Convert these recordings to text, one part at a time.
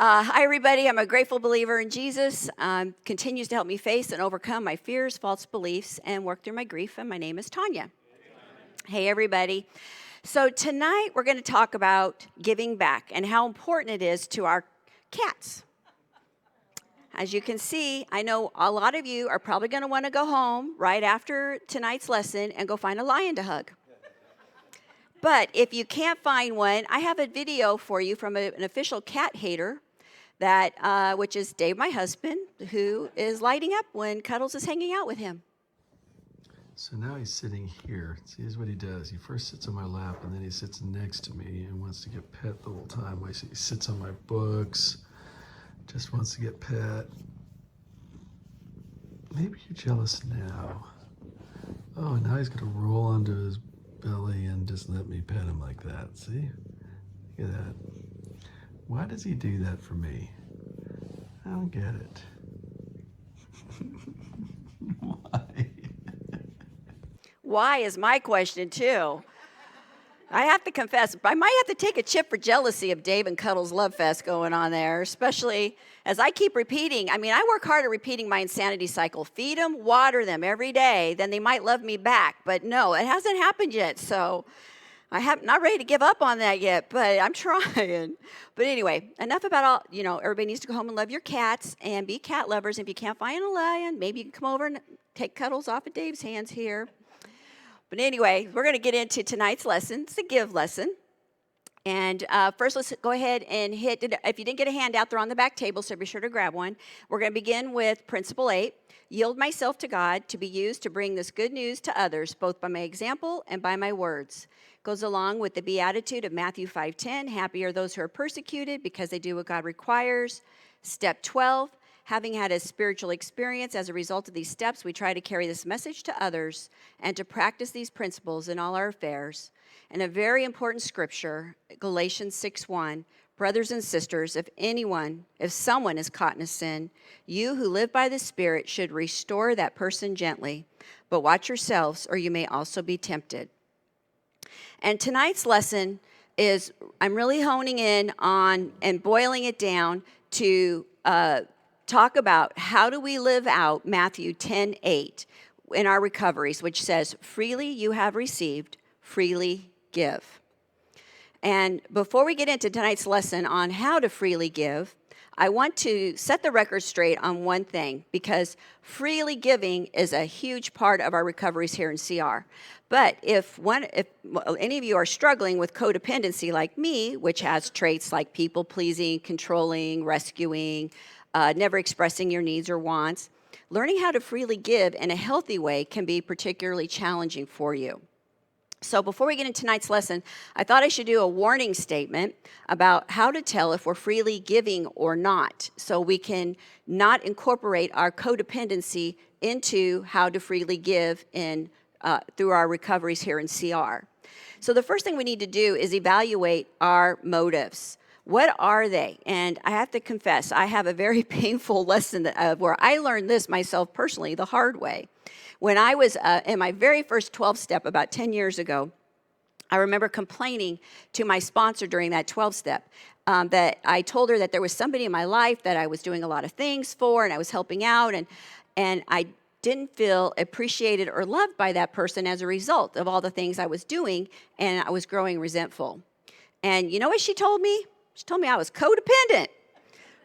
Hi, everybody. I'm a grateful believer in Jesus. Continues to help me face and overcome my fears, false beliefs, and work through my grief. And my name is Tanya. Hey, everybody. So tonight we're going to talk about giving back and how important it is to our cats. As you can see, I know a lot of you are probably going to want to go home right after tonight's lesson and go find a lion to hug. But if you can't find one, I have a video for you from an official cat hater, which is Dave, my husband, who is lighting up when Cuddles is hanging out with him. So now he's sitting here. See, here's what he does. He first sits on my lap, and then he sits next to me and wants to get pet the whole time. He sits on my books, just wants to get pet. Maybe you're jealous now. Oh, now he's going to roll onto his belly and just let me pet him like that. See? Look at that. Why does he do that for me? I don't get it. Why? Why is my question, too. I have to confess, I might have to take a chip for jealousy of Dave and Cuddles' love fest going on there, especially as I keep repeating. I work hard at repeating my insanity cycle. Feed them, water them every day, then they might love me back. But no, it hasn't happened yet, so I'm not ready to give up on that yet, but I'm trying. But anyway, enough about all, everybody needs to go home and love your cats and be cat lovers. If you can't find a lion, maybe you can come over and take Cuddles off of Dave's hands here. But anyway, we're going to get into tonight's lesson. It's a give lesson. And first, let's go ahead and if you didn't get a handout, they're on the back table, so be sure to grab one. We're going to begin with Principle 8, yield myself to God to be used to bring this good news to others, both by my example and by my words. Goes along with the beatitude of Matthew 5:10, happy are those who are persecuted because they do what God requires. Step 12, having had a spiritual experience as a result of these steps, we try to carry this message to others and to practice these principles in all our affairs. And a very important scripture, Galatians 6:1, brothers and sisters, if someone is caught in a sin, you who live by the Spirit should restore that person gently. But watch yourselves, or you may also be tempted. And tonight's lesson is, I'm really honing in on and boiling it down to talk about how do we live out Matthew 10:8 in our recoveries, which says, freely you have received, freely give. And before we get into tonight's lesson on how to freely give, I want to set the record straight on one thing, because freely giving is a huge part of our recoveries here in CR. But if any of you are struggling with codependency like me, which has traits like people-pleasing, controlling, rescuing, never expressing your needs or wants, learning how to freely give in a healthy way can be particularly challenging for you. So before we get into tonight's lesson, I thought I should do a warning statement about how to tell if we're freely giving or not, so we can not incorporate our codependency into how to freely give through our recoveries here in CR. So the first thing we need to do is evaluate our motives. What are they? And I have to confess, I have a very painful lesson where I learned this myself personally the hard way. When I was in my very first 12-step about 10 years ago, I remember complaining to my sponsor during that 12-step that I told her that there was somebody in my life that I was doing a lot of things for and I was helping out, and I didn't feel appreciated or loved by that person as a result of all the things I was doing, and I was growing resentful. And you know what she told me? She told me I was codependent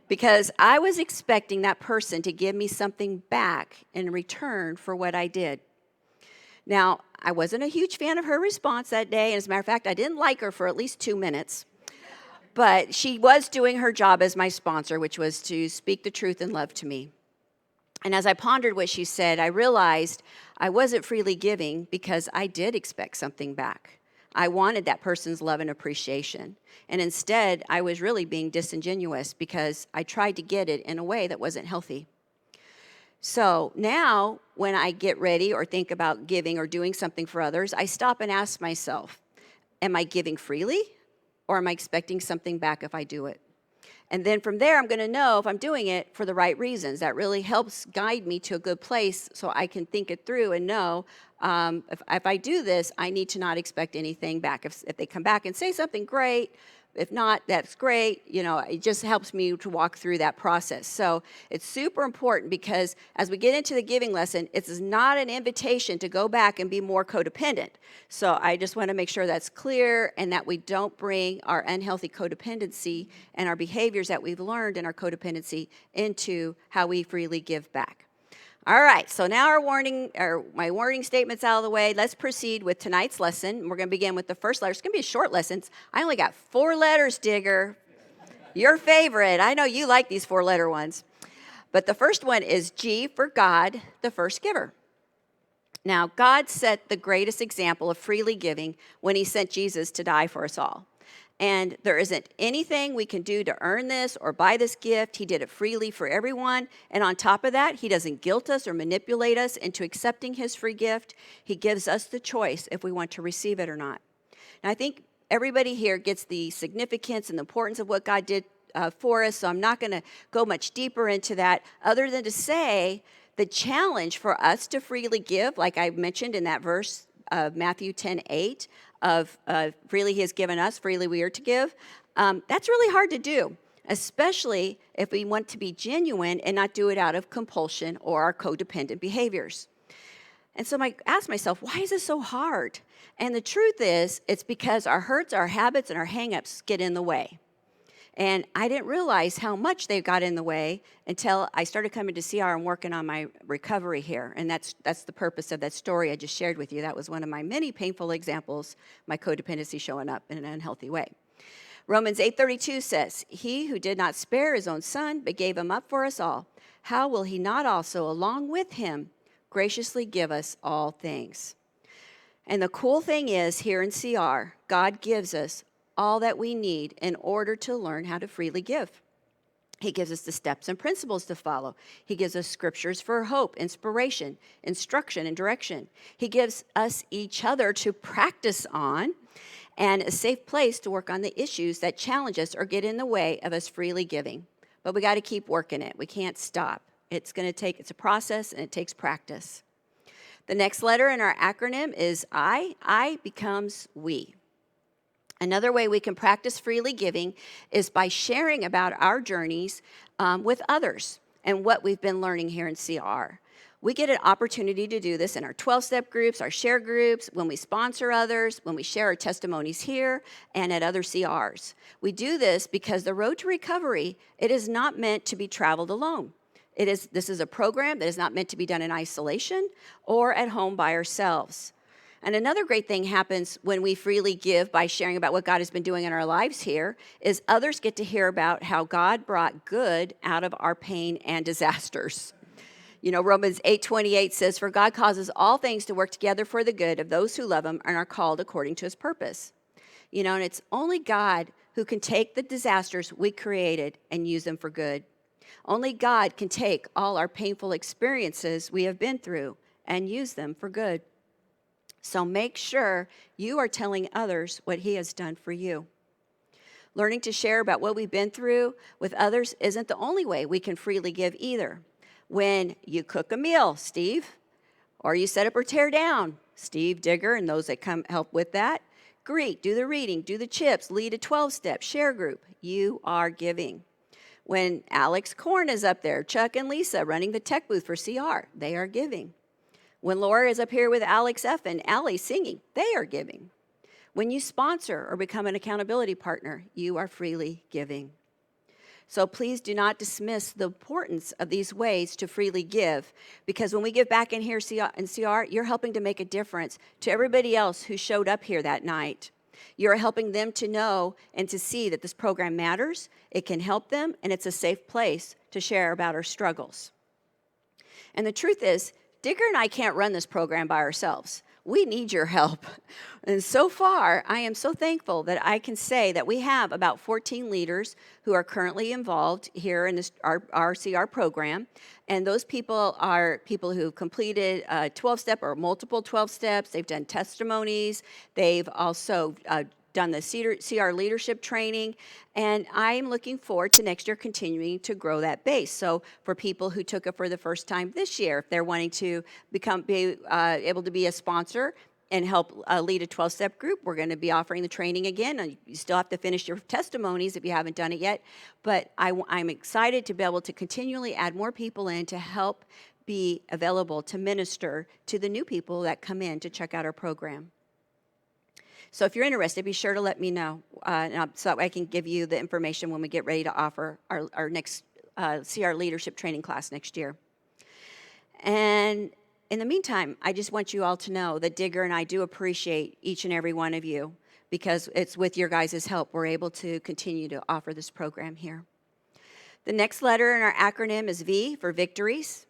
because I was expecting that person to give me something back in return for what I did. Now, I wasn't a huge fan of her response that day, and as a matter of fact, I didn't like her for at least 2 minutes. But she was doing her job as my sponsor, which was to speak the truth and love to me. And as I pondered what she said, I realized I wasn't freely giving because I did expect something back. I wanted that person's love and appreciation. And instead, I was really being disingenuous because I tried to get it in a way that wasn't healthy. So now, when I get ready or think about giving or doing something for others, I stop and ask myself, am I giving freely or am I expecting something back if I do it? And then from there, I'm going to know if I'm doing it for the right reasons. That really helps guide me to a good place so I can think it through and know if I do this, I need to not expect anything back. If they come back and say something, great, If not, that's great. It just helps me to walk through that process. So it's super important because as we get into the giving lesson, it's not an invitation to go back and be more codependent. So I just want to make sure that's clear and that we don't bring our unhealthy codependency and our behaviors that we've learned in our codependency into how we freely give back. All right, so now my warning statement's out of the way. Let's proceed with tonight's lesson. We're going to begin with the first letter. It's going to be a short lesson. I only got 4 letters, Digger. Your favorite. I know you like these 4-letter ones. But the first one is G for God, the first giver. Now, God set the greatest example of freely giving when he sent Jesus to die for us all. And there isn't anything we can do to earn this or buy this gift. He did it freely for everyone. And on top of that, he doesn't guilt us or manipulate us into accepting his free gift. He gives us the choice if we want to receive it or not. And I think everybody here gets the significance and the importance of what God did for us. So I'm not going to go much deeper into that other than to say the challenge for us to freely give, like I mentioned in that verse of Matthew 10:8, of freely he has given us, freely we are to give. That's really hard to do, especially if we want to be genuine and not do it out of compulsion or our codependent behaviors. And so I asked myself, why is this so hard? And the truth is, it's because our hurts, our habits, and our hang-ups get in the way. And I didn't realize how much they got in the way until I started coming to CR and working on my recovery here. And that's the purpose of that story I just shared with you. That was one of my many painful examples, my codependency showing up in an unhealthy way. Romans 8:32 says, he who did not spare his own son, but gave him up for us all, how will he not also, along with him, graciously give us all things? And the cool thing is, here in CR, God gives us all that we need in order to learn how to freely give. He gives us the steps and principles to follow. He gives us scriptures for hope, inspiration, instruction, and direction. He gives us each other to practice on and a safe place to work on the issues that challenge us or get in the way of us freely giving. But we got to keep working it. We can't stop. It's a process and it takes practice. The next letter in our acronym is I. I becomes we. Another way we can practice freely giving is by sharing about our journeys with others and what we've been learning here in CR. We get an opportunity to do this in our 12-step groups, our share groups, when we sponsor others, when we share our testimonies here and at other CRs. We do this because the road to recovery, it is not meant to be traveled alone. This is a program that is not meant to be done in isolation or at home by ourselves. And another great thing happens when we freely give by sharing about what God has been doing in our lives here is others get to hear about how God brought good out of our pain and disasters. Romans 8:28 says, for God causes all things to work together for the good of those who love him and are called according to his purpose. And it's only God who can take the disasters we created and use them for good. Only God can take all our painful experiences we have been through and use them for good. So make sure you are telling others what he has done for you. Learning to share about what we've been through with others isn't the only way we can freely give either. When you cook a meal, Steve, or you set up or tear down, Steve, Digger, and those that come help with that, greet, do the reading, do the chips, lead a 12-step share group, you are giving. When Alex Korn is up there, Chuck and Lisa running the tech booth for CR, they are giving. When Laura is up here with Alex F. and Allie singing, they are giving. When you sponsor or become an accountability partner, you are freely giving. So please do not dismiss the importance of these ways to freely give, because when we give back in here in CR, you're helping to make a difference to everybody else who showed up here that night. You're helping them to know and to see that this program matters, it can help them, and it's a safe place to share about our struggles. And the truth is, Digger and I can't run this program by ourselves. We need your help. And so far, I am so thankful that I can say that we have about 14 leaders who are currently involved here in our CR program. And those people are people who've completed a 12-step or multiple 12 steps. They've done testimonies. They've also done the CR leadership training, and I'm looking forward to next year continuing to grow that base. So for people who took it for the first time this year, if they're wanting to be able to be a sponsor, and help lead a 12-step group. We're going to be offering the training again. And you still have to finish your testimonies if you haven't done it yet. But I'm excited to be able to continually add more people in to help be available to minister to the new people that come in to check out our program. So if you're interested, be sure to let me know so I can give you the information when we get ready to offer our next CR leadership training class next year. And in the meantime, I just want you all to know that Digger and I do appreciate each and every one of you, because it's with your guys' help we're able to continue to offer this program here. The next letter in our acronym is V for victories.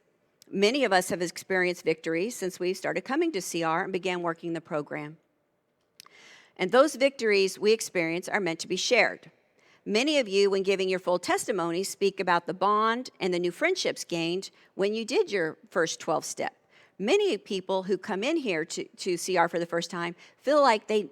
Many of us have experienced victories since we started coming to CR and began working the program. And those victories we experience are meant to be shared. Many of you, when giving your full testimony, speak about the bond and the new friendships gained when you did your first 12-step. Many people who come in here to CR for the first time feel like they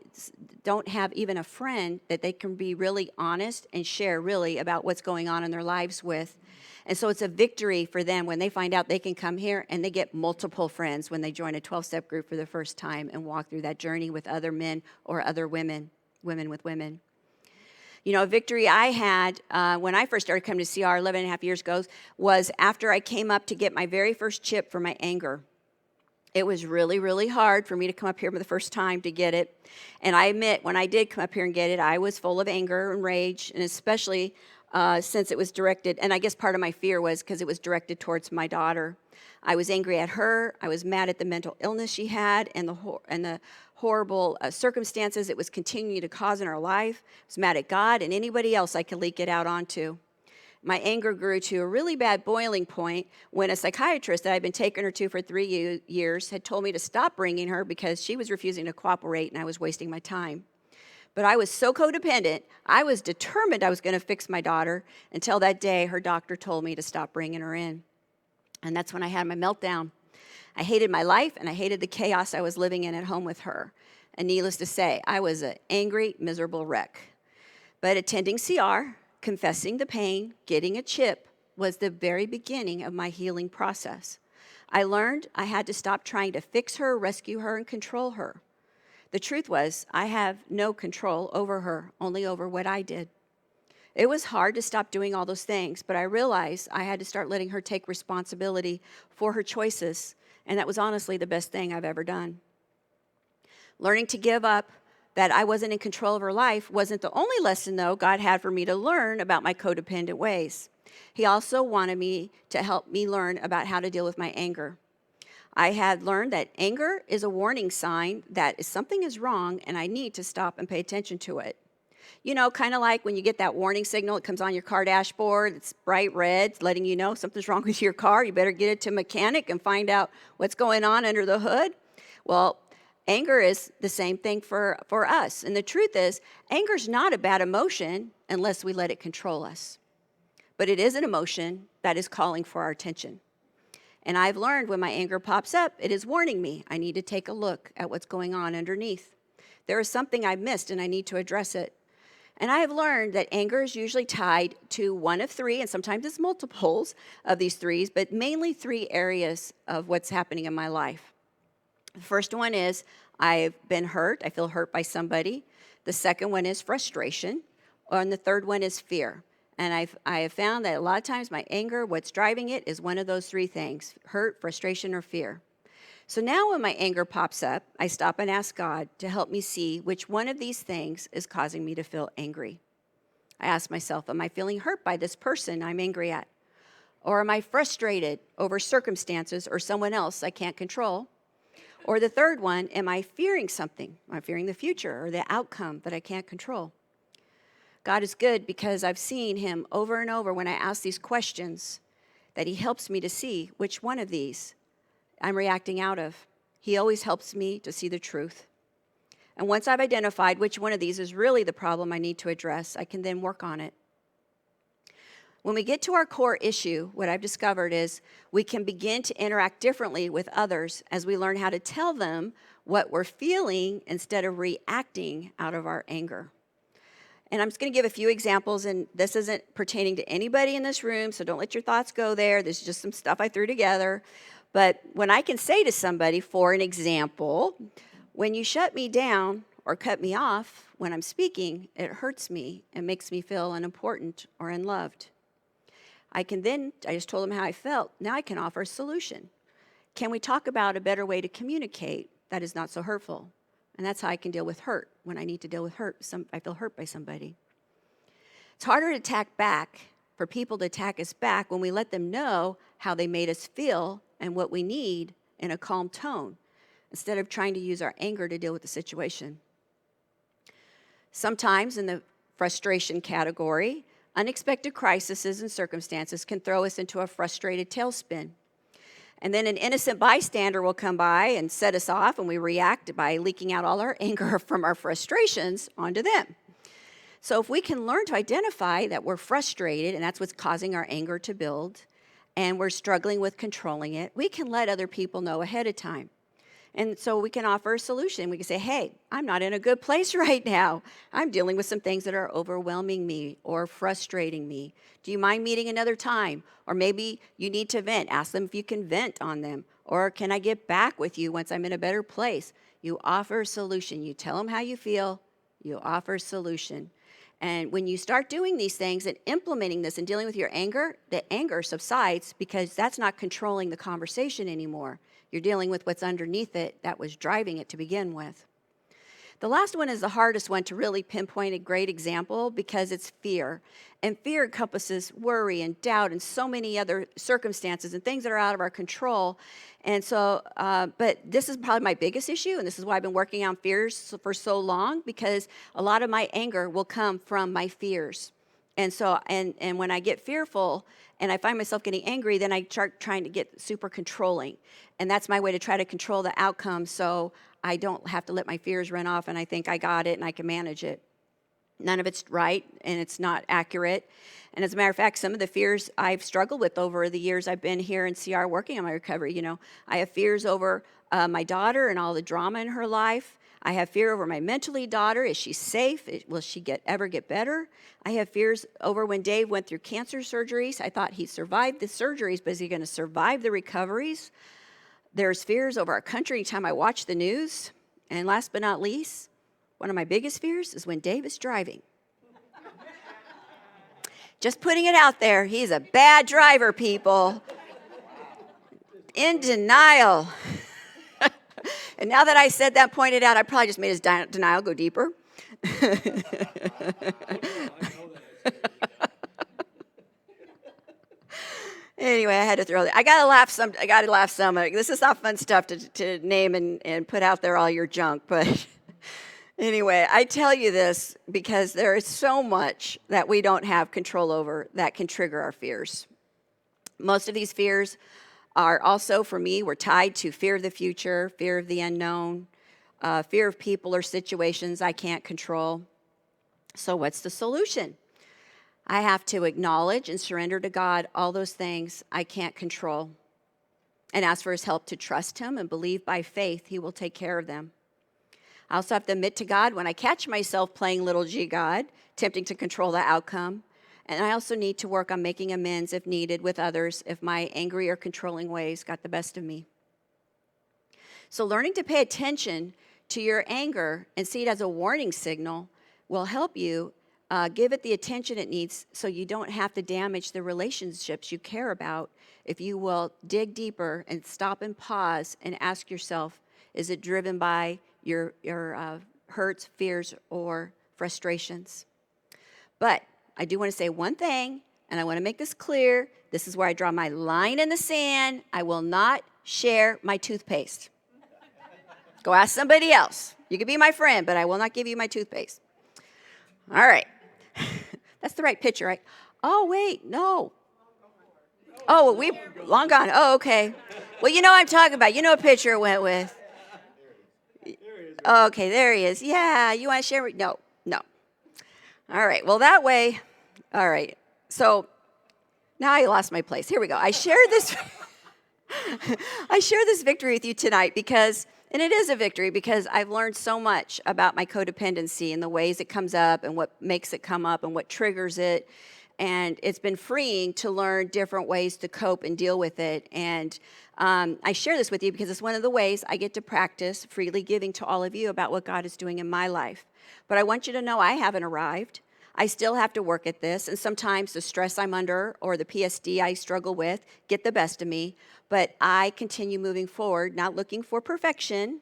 don't have even a friend that they can be really honest and share really about what's going on in their lives with. And so it's a victory for them when they find out they can come here and they get multiple friends when they join a 12-step group for the first time and walk through that journey with other men or other women with women. You know, a victory I had when I first started coming to CR 11 and a half years ago was after I came up to get my very first chip for my anger. It was really, really hard for me to come up here for the first time to get it. And I admit, when I did come up here and get it, I was full of anger and rage, and especially since it was directed, and I guess part of my fear was because it was directed towards my daughter. I was angry at her. I was mad at the mental illness she had and the horrible circumstances it was continuing to cause in her life. I was mad at God and anybody else I could leak it out onto. My anger grew to a really bad boiling point when a psychiatrist that I'd been taking her to for 3 years had told me to stop bringing her because she was refusing to cooperate and I was wasting my time. But I was so codependent, I was determined I was going to fix my daughter until that day her doctor told me to stop bringing her in. And that's when I had my meltdown. I hated my life and I hated the chaos I was living in at home with her. And needless to say, I was an angry, miserable wreck. But attending CR, confessing the pain, getting a chip, was the very beginning of my healing process. I learned I had to stop trying to fix her, rescue her, and control her. The truth was, I have no control over her, only over what I did. It was hard to stop doing all those things, but I realized I had to start letting her take responsibility for her choices, and that was honestly the best thing I've ever done. Learning to give up that I wasn't in control of her life wasn't the only lesson, though, God had for me to learn about my codependent ways. He also wanted me to help me learn about how to deal with my anger. I had learned that anger is a warning sign that something is wrong and I need to stop and pay attention to it. You know, kind of like when you get that warning signal, it comes on your car dashboard, it's bright red, letting you know something's wrong with your car. You better get it to a mechanic and find out what's going on under the hood. Well, anger is the same thing for us. And the truth is, anger's not a bad emotion unless we let it control us. But it is an emotion that is calling for our attention. And I've learned when my anger pops up, it is warning me. I need to take a look at what's going on underneath. There is something I've missed and I need to address it. And I have learned that anger is usually tied to one of three, and sometimes it's multiples of these threes, but mainly three areas of what's happening in my life. The first one is I've been hurt. I feel hurt by somebody. The second one is frustration. And the third one is fear. And I have found that a lot of times my anger, what's driving it, is one of those three things: hurt, frustration, or fear. So now when my anger pops up, I stop and ask God to help me see which one of these things is causing me to feel angry. I ask myself, am I feeling hurt by this person I'm angry at? Or am I frustrated over circumstances or someone else I can't control? Or the third one, am I fearing something? Am I fearing the future or the outcome that I can't control? God is good because I've seen him over and over when I ask these questions that he helps me to see which one of these I'm reacting out of. He always helps me to see the truth. And once I've identified which one of these is really the problem I need to address, I can then work on it. When we get to our core issue, what I've discovered is we can begin to interact differently with others as we learn how to tell them what we're feeling instead of reacting out of our anger. And I'm just going to give a few examples, and this isn't pertaining to anybody in this room, so don't let your thoughts go there. This is just some stuff I threw together. But when I can say to somebody, for an example, When you shut me down or cut me off when I'm speaking, it hurts me and makes me feel unimportant or unloved. I just told him how I felt. Now I can offer a solution. Can we talk about a better way to communicate that is not so hurtful? And that's how I can deal with hurt when I need to deal with hurt. I feel hurt by somebody. It's harder to attack back, for people to attack us back when we let them know how they made us feel and what we need in a calm tone, instead of trying to use our anger to deal with the situation. Sometimes in the frustration category, unexpected crises and circumstances can throw us into a frustrated tailspin. And then an innocent bystander will come by and set us off, and we react by leaking out all our anger from our frustrations onto them. So if we can learn to identify that we're frustrated, and that's what's causing our anger to build, and we're struggling with controlling it, we can let other people know ahead of time. And so we can offer a solution. We can say, hey, I'm not in a good place right now. I'm dealing with some things that are overwhelming me or frustrating me. Do you mind meeting another time? Or maybe you need to vent. Ask them if you can vent on them. Or can I get back with you once I'm in a better place? You offer a solution. You tell them how you feel. You offer a solution. And when you start doing these things and implementing this and dealing with your anger, the anger subsides because that's not controlling the conversation anymore. You're dealing with what's underneath it that was driving it to begin with. The last one is the hardest one to really pinpoint a great example because it's fear. And fear encompasses worry and doubt and so many other circumstances and things that are out of our control. And so, but this is probably my biggest issue, and this is why I've been working on fears for so long, because a lot of my anger will come from my fears. And so, and when I get fearful and I find myself getting angry, then I start trying to get super controlling. And that's my way to try to control the outcome so I don't have to let my fears run off and I think I got it and I can manage it. None of it's right and it's not accurate. And as a matter of fact, some of the fears I've struggled with over the years I've been here in CR working on my recovery, I have fears over my daughter and all the drama in her life. I have fear over my mentally daughter. Is she safe? Will she ever get better? I have fears over when Dave went through cancer surgeries. I thought he survived the surgeries, but is he going to survive the recoveries? There's fears over our country anytime I watch the news. And last but not least, one of my biggest fears is when Dave is driving. Just putting it out there, he's a bad driver, people. In denial. And now that I said that, pointed out, I probably just made his denial go deeper. Anyway, I had to throw that. I gotta laugh some. This is not fun stuff to name and put out there all your junk. But anyway, I tell you this because there is so much that we don't have control over that can trigger our fears. Most of these fears are also, for me, were tied to fear of the future, fear of the unknown, fear of people or situations I can't control. So what's the solution? I have to acknowledge and surrender to God all those things I can't control and ask for his help to trust him and believe by faith he will take care of them. I also have to admit to God when I catch myself playing little g God, attempting to control the outcome. And I also need to work on making amends if needed with others if my angry or controlling ways got the best of me. So learning to pay attention to your anger and see it as a warning signal will help you give it the attention it needs so you don't have to damage the relationships you care about if you will dig deeper and stop and pause and ask yourself, is it driven by your hurts, fears, or frustrations? But I do want to say one thing, and I want to make this clear. This is where I draw my line in the sand. I will not share my toothpaste. Go ask somebody else. You can be my friend, but I will not give you my toothpaste. All right. That's the right picture, right? Oh, wait, no. Oh, we long gone. Oh, okay. Well, you know what I'm talking about. You know what picture it went with. Okay, there he is. Yeah, you want to share? No. All right, well, that way, all right. So now I lost my place. Here we go. I share this victory with you tonight because, and it is a victory because I've learned so much about my codependency and the ways it comes up and what makes it come up and what triggers it And it's been freeing to learn different ways to cope and deal with it. And I share this with you because it's one of the ways I get to practice freely giving to all of you about what God is doing in my life. But I want you to know I haven't arrived. I still have to work at this, and sometimes the stress I'm under or the PSD I struggle with get the best of me, but I continue moving forward, not looking for perfection,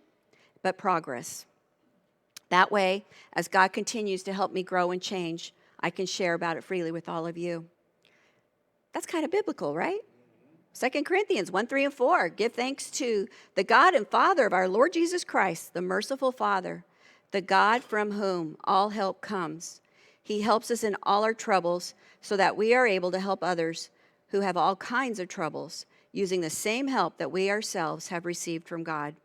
but progress. That way, as God continues to help me grow and change, I can share about it freely with all of you. That's kind of biblical, right? 2 Corinthians 1, 3, and 4. Give thanks to the God and Father of our Lord Jesus Christ, the merciful Father, the God from whom all help comes. He helps us in all our troubles so that we are able to help others who have all kinds of troubles, using the same help that we ourselves have received from God.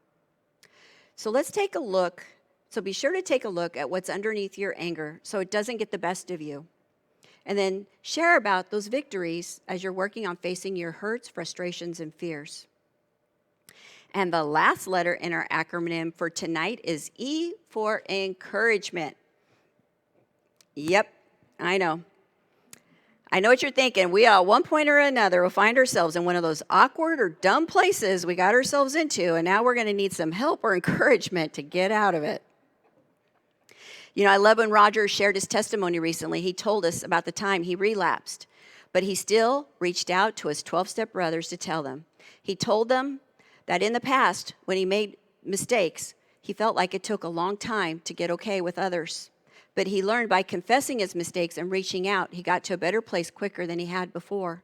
So let's take a look. So be sure to take a look at what's underneath your anger so it doesn't get the best of you. And then share about those victories as you're working on facing your hurts, frustrations, and fears. And the last letter in our acronym for tonight is E for encouragement. Yep, I know. I know what you're thinking. We at one point or another will find ourselves in one of those awkward or dumb places we got ourselves into, and now we're going to need some help or encouragement to get out of it. You know, I love when Roger shared his testimony recently. He told us about the time he relapsed, but he still reached out to his 12-step brothers to tell them. He told them that in the past, when he made mistakes, he felt like it took a long time to get okay with others. But he learned by confessing his mistakes and reaching out, he got to a better place quicker than he had before.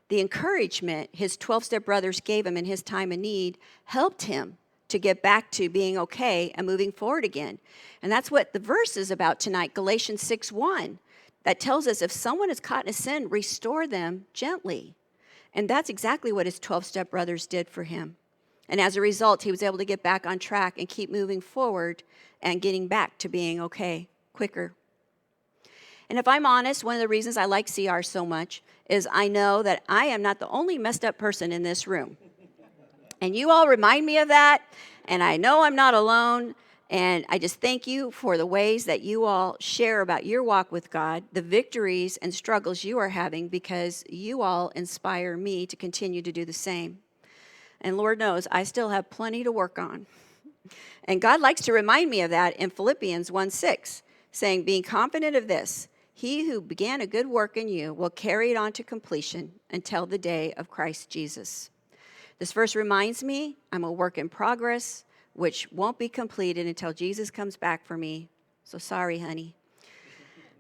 The encouragement his 12-step brothers gave him in his time of need helped him to get back to being okay and moving forward again. And that's what the verse is about tonight, Galatians 6:1, that tells us if someone is caught in a sin, restore them gently. And that's exactly what his 12-step brothers did for him. And as a result, he was able to get back on track and keep moving forward and getting back to being okay quicker. And if I'm honest, one of the reasons I like CR so much is I know that I am not the only messed up person in this room. And you all remind me of that, and I know I'm not alone, and I just thank you for the ways that you all share about your walk with God, the victories and struggles you are having, because you all inspire me to continue to do the same. And Lord knows, I still have plenty to work on. And God likes to remind me of that in Philippians 1:6. Saying, being confident of this, he who began a good work in you will carry it on to completion until the day of Christ Jesus. This verse reminds me I'm a work in progress, which won't be completed until Jesus comes back for me. So sorry, honey.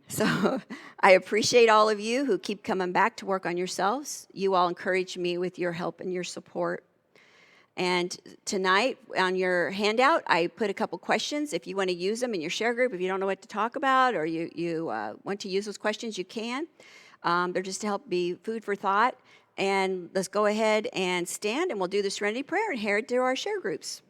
So I appreciate all of you who keep coming back to work on yourselves. You all encourage me with your help and your support. And tonight on your handout, I put a couple questions. If you want to use them in your share group, if you don't know what to talk about or you want to use those questions, you can. They're just to help be food for thought. And let's go ahead and stand, and we'll do the Serenity Prayer and head to our share groups.